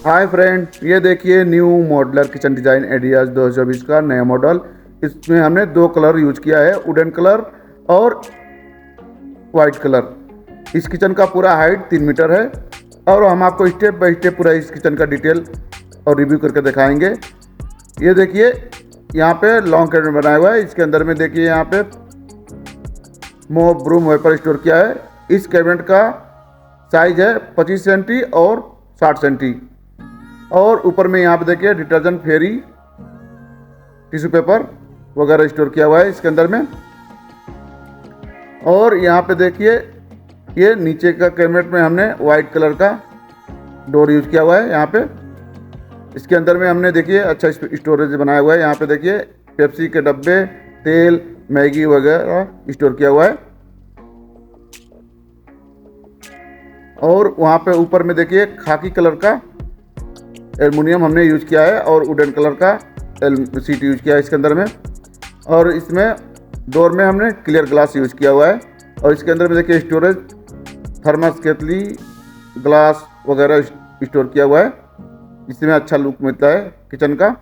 Hi friend, ये देखिए new modular kitchen design ideas 2024 का नया मॉडल। इसमें हमने दो कलर यूज किया है, वुडन कलर और वाइट कलर। इस किचन का पूरा हाइट 3 मीटर है और हम आपको स्टेप बाय स्टेप पूरा इस किचन का डिटेल और रिव्यू करके दिखाएंगे। ये देखिए यहाँ पे लॉन्ग कैबिनेट बनाया हुआ है। इसके अंदर में देखिए यहाँ पे मोप ब्रूम वेपर स्टोर किया है। इस कैबिनेट का साइज है 25 सेंटी और 60 सेंटी। और ऊपर में यहाँ पे देखिए डिटर्जेंट, फेरी, टिश्यू पेपर वगैरह स्टोर किया हुआ है इसके अंदर में। और यहाँ पे देखिए ये नीचे का कैबिनेट में हमने वाइट कलर का डोर यूज किया हुआ है। यहाँ पे इसके अंदर में हमने देखिए अच्छा स्टोरेज बनाया हुआ है। यहाँ पे देखिए पेप्सी के डब्बे, तेल, मैगी वगैरह स्टोर किया हुआ है। और वहाँ पे ऊपर में देखिए खाकी कलर का एल्युमिनियम हमने यूज किया है और वुडन कलर का सीट यूज किया है इसके अंदर में। और इसमें डोर में हमने क्लियर ग्लास यूज किया हुआ है। और इसके अंदर में देखिए स्टोरेज, थर्मस, केतली, ग्लास वगैरह स्टोर किया हुआ है। इसमें अच्छा लुक मिलता है किचन का।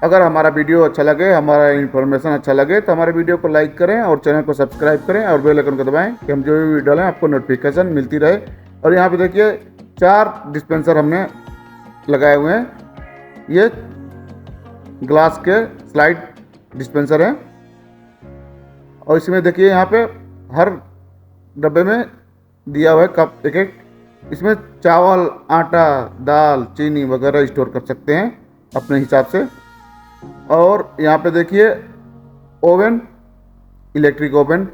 अगर हमारा वीडियो अच्छा लगे, हमारा इन्फॉर्मेशन अच्छा लगे तो हमारे वीडियो को लाइक करें और चैनल को सब्सक्राइब करें और बेल आइकन को दबाएं कि हम जो भी वीडियो डालें आपको नोटिफिकेशन मिलती रहे। और यहाँ पे देखिए 4 डिस्पेंसर हमने लगाए हुए हैं। ये ग्लास के स्लाइड डिस्पेंसर हैं। और इसमें देखिए यहाँ पे हर डब्बे में दिया हुआ है कप एक एक। इसमें चावल, आटा, दाल, चीनी वगैरह स्टोर कर सकते हैं अपने हिसाब से। और यहाँ पे देखिए ओवन, इलेक्ट्रिक ओवन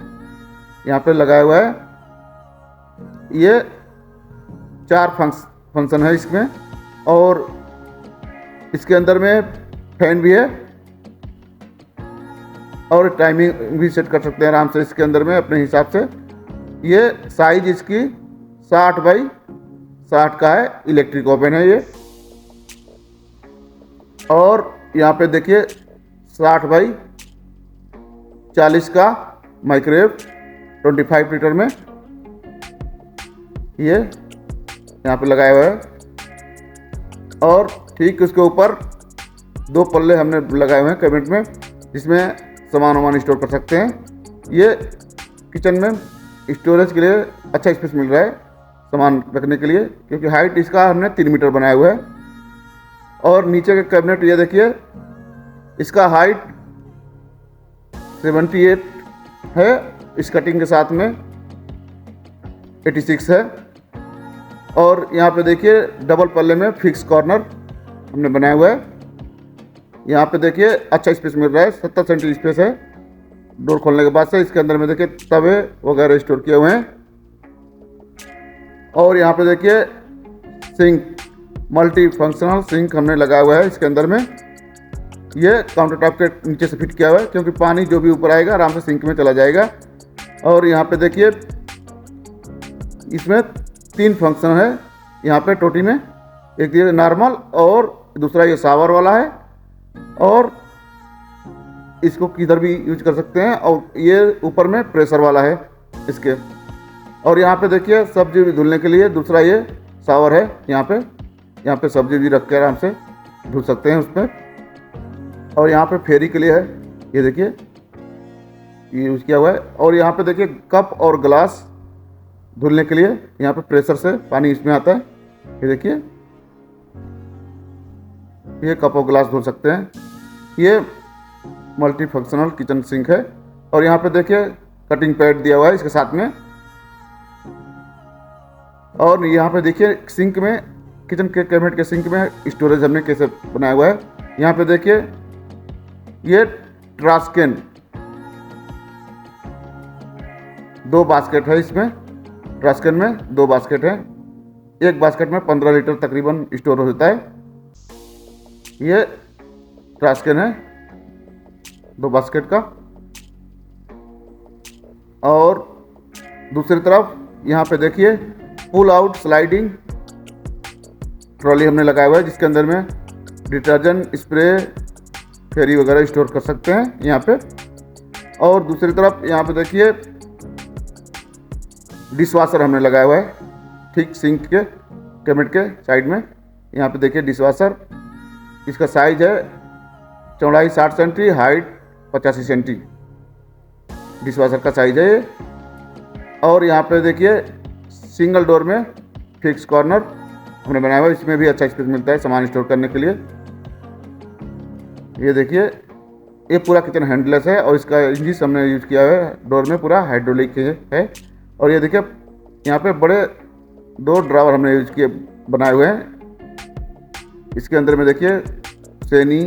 यहाँ पे लगाया हुआ है। ये 4 फंक्शन है इसमें। और इसके अंदर में फैन भी है और टाइमिंग भी सेट कर सकते हैं आराम से इसके अंदर में अपने हिसाब से। ये साइज इसकी 60 बाई 60 का है, इलेक्ट्रिक ओवन है ये। और यहाँ पे देखिए 60 बाई 40 का माइक्रोवेव 25 लीटर में ये यहाँ पे लगाया हुआ है। और ठीक उसके ऊपर 2 पल्ले हमने लगाए हुए हैं कैबिनेट में, जिसमें सामान स्टोर कर सकते हैं। ये किचन में स्टोरेज के लिए अच्छा स्पेस मिल रहा है सामान रखने के लिए, क्योंकि हाइट इसका हमने 3 मीटर बनाया हुआ है। और नीचे का कैबिनेट ये देखिए, इसका हाइट 78 है, इस कटिंग के साथ में 86 है। और यहाँ पे देखिए डबल पल्ले में फिक्स कॉर्नर हमने बनाया हुआ है। यहाँ पे देखिए अच्छा स्पेस मिल रहा है, 70 सेंटी स्पेस है डोर खोलने के बाद से। इसके अंदर में देखिए तवे वगैरह स्टोर किए हुए हैं। और यहाँ पे देखिए सिंक, मल्टी फंक्शनल सिंक हमने लगाया हुआ है इसके अंदर में। ये काउंटर टॉप के नीचे से फिट किया हुआ है, क्योंकि पानी जो भी ऊपर आएगा आराम से सिंक में चला जाएगा। और यहाँ पे देखिए इसमें 3 फंक्शन है यहाँ पे टोटी में। एक ये नॉर्मल और दूसरा ये शावर वाला है। और इसको किधर भी यूज कर सकते हैं। और ये ऊपर में प्रेशर वाला है इसके। और यहाँ पे देखिए सब्जी भी धुलने के लिए दूसरा ये शावर है। यहाँ पे सब्जी भी रख के आराम से धुल सकते हैं उसमें। और यहाँ पे फेरी के लिए है, ये देखिए ये यूज किया हुआ है। और यहाँ पे देखिए कप और ग्लास धुलने के लिए यहाँ पे प्रेशर से पानी इसमें आता है। ये देखिए ये कप और ग्लास धुल सकते हैं। ये मल्टी फंक्शनल किचन सिंक है। और यहाँ पे देखिए कटिंग पैड दिया हुआ है इसके साथ में। और यहाँ पे देखिए सिंक में, किचन के कैबिनेट के सिंक में स्टोरेज हमने कैसे बनाया हुआ है। यहाँ पे देखिए ये ट्रास्केन 2 बास्केट है इसमें। ट्रास्केन में 2 बास्केट है। एक बास्केट में 15 लीटर तकरीबन स्टोर होता है। ये ट्रास्केन है 2 बास्केट का। और दूसरी तरफ यहाँ पे देखिए पुल आउट स्लाइडिंग ट्रॉली हमने लगाया हुआ है, जिसके अंदर में डिटर्जेंट, स्प्रे, फेरी वगैरह स्टोर कर सकते हैं यहाँ पे। और दूसरी तरफ यहाँ पे देखिए डिशवाशर हमने लगाया हुआ है ठीक सिंक के कैबिनेट के साइड में। यहाँ पे देखिए डिशवाशर, इसका साइज है चौड़ाई 60 सेंटी, हाइट 85 सेंटी डिशवाशर का साइज है ये। और यहाँ पे देखिए सिंगल डोर में फिक्स कॉर्नर हमने बनाया हुआ है, इसमें भी अच्छा स्पेस मिलता है सामान स्टोर करने के लिए। ये देखिए ये पूरा किचन हैंडलेस है और इसका इंजिन हमने यूज किया है डोर में, पूरा हाइड्रोलिक है। और ये देखिए यहाँ पे बड़े 2 ड्रावर हमने यूज किए बनाए हुए हैं। इसके अंदर में देखिए सेनी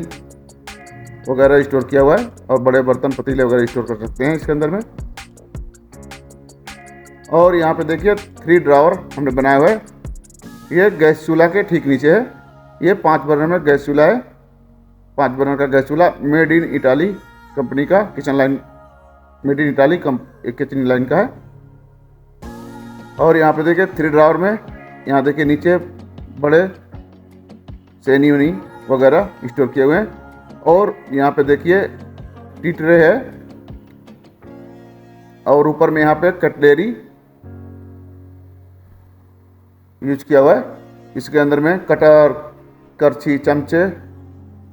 वगैरह स्टोर किया हुआ है और बड़े बर्तन पतीले वगैरह स्टोर कर सकते हैं इसके अंदर में। और यहाँ पे देखिए 3 ड्रावर हमने बनाया हुआ है। ये गैस चूल्हा के ठीक नीचे है। ये 5 बर्नर में गैस चूल्हा है, 5 बर्नर का गैस चूल्हा, मेड इन इटाली कंपनी का kitchen line, made in Italy kitchen line का है। और यहाँ पे देखिए 3 ड्रावर में, यहाँ देखिए नीचे बड़े सेनी उनी वगैरह स्टोर किए हुए हैं। और यहाँ पे देखिए टी ट्रे है और ऊपर में यहाँ पे कटलेरी यूज किया हुआ है। इसके अंदर में कटर, करछी, चमचे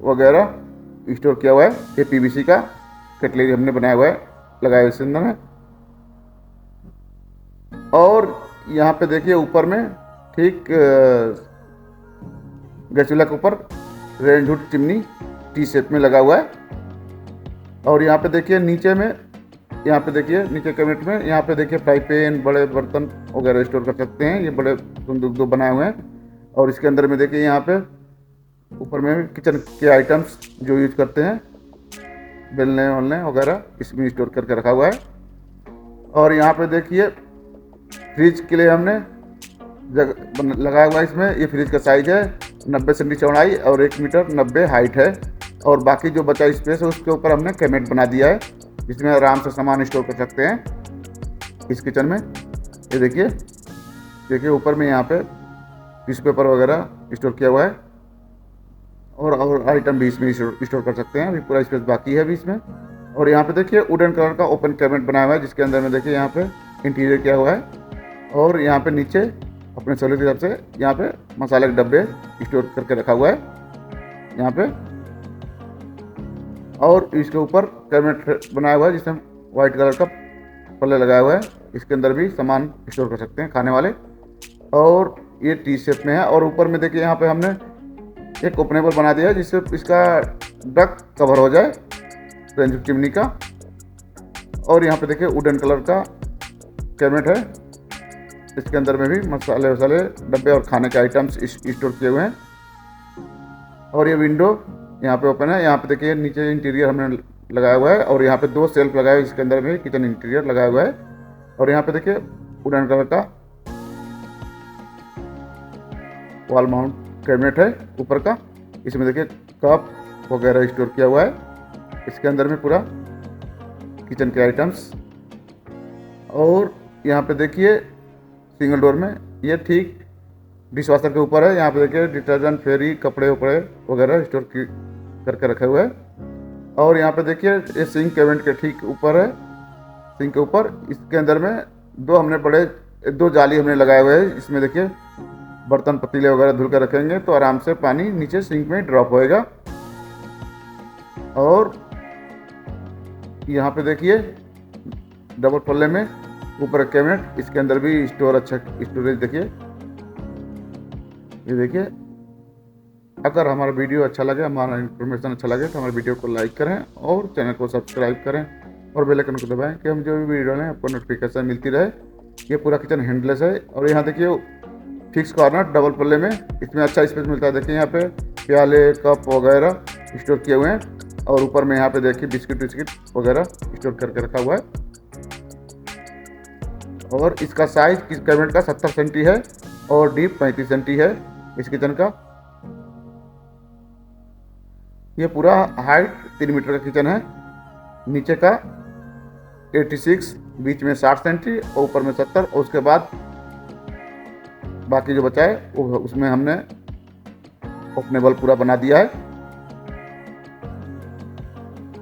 वगैरह स्टोर किया हुआ है। ये पीवीसी का कटलेरी हमने बनाया हुआ है, लगाया हुआ इसके अंदर में। और यहाँ पे देखिए ऊपर में ठीक गैस चूल्हा के ऊपर रेनहुड चिमनी टी शेप में लगा हुआ है। और यहाँ पे देखिए नीचे में, यहाँ पे देखिए नीचे कैबिनेट में, यहाँ पे देखिए फ्राई पैन, बड़े बर्तन वगैरह स्टोर कर सकते हैं। ये बड़े संदूक 2 बनाए हुए हैं। और इसके अंदर में देखिए यहाँ पे ऊपर में किचन के आइटम्स जो यूज करते हैं, बेलने वलने वगैरह, इसमें स्टोर करके रखा हुआ है। और यहाँ पे देखिए फ्रिज के लिए हमने जगह लगाया हुआ है इसमें। ये फ्रिज का साइज है 90 सेंटी चौड़ाई और 1 मीटर 90 हाइट है। और बाकी जो बचा स्पेस है उसके ऊपर हमने कैबिनेट बना दिया है, जिसमें आराम से सामान स्टोर कर सकते हैं इस किचन में। ये देखिए ऊपर में यहाँ पे टिश्यू पेपर वगैरह स्टोर किया हुआ है और आइटम भी इसमें स्टोर कर सकते हैं। अभी पूरा स्पेस बाकी है अभी इसमें। और यहाँ पे देखिए वुडन कलर का ओपन कैबिनेट बनाया हुआ है, जिसके अंदर में देखिए यहाँ पे इंटीरियर किया हुआ है। और यहाँ पे नीचे अपने सहूलियत के हिसाब से यहाँ पे मसाले के डब्बे स्टोर करके रखा हुआ है यहाँ पे। और इसके ऊपर कैबिनेट बनाया हुआ है जिसमें वाइट कलर का पल्ले लगाया हुआ है। इसके अंदर भी सामान स्टोर कर सकते हैं खाने वाले। और ये टी शेप में है। और ऊपर में देखिए यहाँ पे हमने एक ओपनेबल बना दिया है जिससे इसका डक कवर हो जाए रेंज चिमनी का। और यहाँ पे देखिए वुडन कलर का कैबिनेट है, इसके अंदर में भी मसाले वसाले डब्बे और खाने के आइटम्स स्टोर किए हुए हैं। और ये विंडो यहाँ पे ओपन है। यहाँ पे देखिए नीचे इंटीरियर हमने लगाया हुआ है और यहाँ पे 2 सेल्फ लगाए हुए, इसके अंदर में किचन इंटीरियर लगाया हुआ है। और यहाँ पे देखिए वुडन कलर का वॉल माउंट कैबिनेट है ऊपर का। इसमें देखिए कप वगैरह स्टोर किया हुआ है, इसके अंदर में पूरा किचन के आइटम्स। और यहाँ पे देखिए सिंगल डोर में ये ठीक डिशवाशर के ऊपर है। यहाँ पे देखिए डिटर्जेंट, फेरी, कपड़े वपड़े वगैरह स्टोर करके रखे हुए हैं। और यहाँ पे देखिए ये सिंक कैबिनेट के ठीक ऊपर है, सिंक के ऊपर। इसके अंदर में 2 जाली हमने लगाए हुए हैं। इसमें देखिए बर्तन पतीले वगैरह धुल कर रखेंगे तो आराम से पानी नीचे सिंक में ड्रॉप होएगा। और यहाँ पे देखिए डबल पल्ले में ऊपर कैबिनेट, इसके अंदर भी अच्छा स्टोरेज देखिए। ये देखिए अगर हमारा वीडियो अच्छा लगे, हमारा इन्फॉर्मेशन अच्छा लगे तो हमारे वीडियो को लाइक करें और चैनल को सब्सक्राइब करें और बेल आइकन को दबाएं कि हम जो भी वीडियो डालें आपको नोटिफिकेशन मिलती रहे। ये पूरा किचन हैंडलेस है। और यहाँ देखिए फिक्स कॉर्नर डबल पल्ले में, इसमें अच्छा स्पेस मिलता है। देखिए यहाँ पे प्याले, कप वगैरह स्टोर किए हुए हैं। और ऊपर में यहाँ पे देखिए बिस्किट विस्किट वगैरह स्टोर करके रखा हुआ है। और इसका साइज इस कैबिनेट का 70 सेंटी है और डीप 35 सेंटी है इस किचन का। ये पूरा हाइट 3 मीटर का किचन है। नीचे का 86, बीच में 60 सेंटी और ऊपर में 70। और उसके बाद बाकी जो बचा है वो उसमें हमने ओपनेबल पूरा बना दिया है।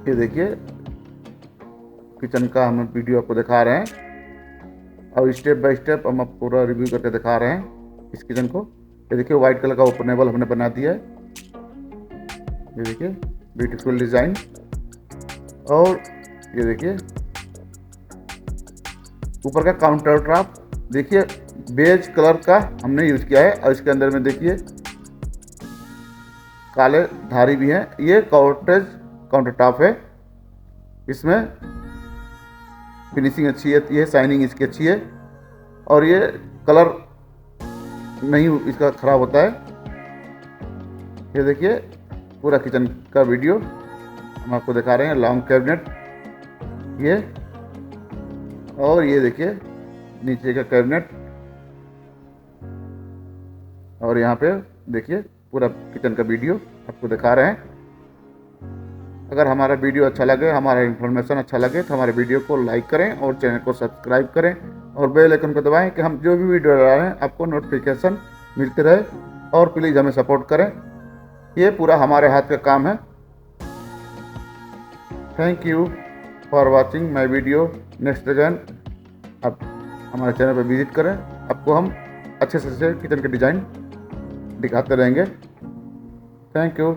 ये देखिए किचन का हम वीडियो आपको दिखा रहे हैं और स्टेप बाय स्टेप हम पूरा रिव्यू करके दिखा रहे हैं इस किचन को। ये देखिए वाइट कलर का ओपनेबल हमने बना दिया है। ये देखिए ब्यूटीफुल डिज़ाइन। और ये देखिए ऊपर का काउंटर टॉप देखिए बेज कलर का हमने यूज़ किया है और इसके अंदर में देखिए काले धारी भी हैं। ये कॉटेज काउंटर टॉप है, इसमें फिनिशिंग अच्छी है, ये शाइनिंग इसकी अच्छी है और ये कलर नहीं इसका ख़राब होता है। ये देखिए पूरा किचन का वीडियो हम आपको दिखा रहे हैं। लॉन्ग कैबिनेट ये, और ये देखिए नीचे का कैबिनेट, और यहाँ पे देखिए पूरा किचन का वीडियो आपको दिखा रहे हैं। अगर हमारा वीडियो अच्छा लगे, हमारा इन्फॉर्मेशन अच्छा लगे तो हमारे वीडियो को लाइक करें और चैनल को सब्सक्राइब करें और बेल आइकन को दबाएं कि हम जो भी वीडियो डाल रहे हैं आपको नोटिफिकेशन मिलते रहे। और प्लीज़ हमें सपोर्ट करें, ये पूरा हमारे हाथ का काम है। Thank you for watching my video. Next again आप हमारे चैनल पर विजिट करें, आपको हम अच्छे से किचन के डिज़ाइन दिखाते रहेंगे। Thank you.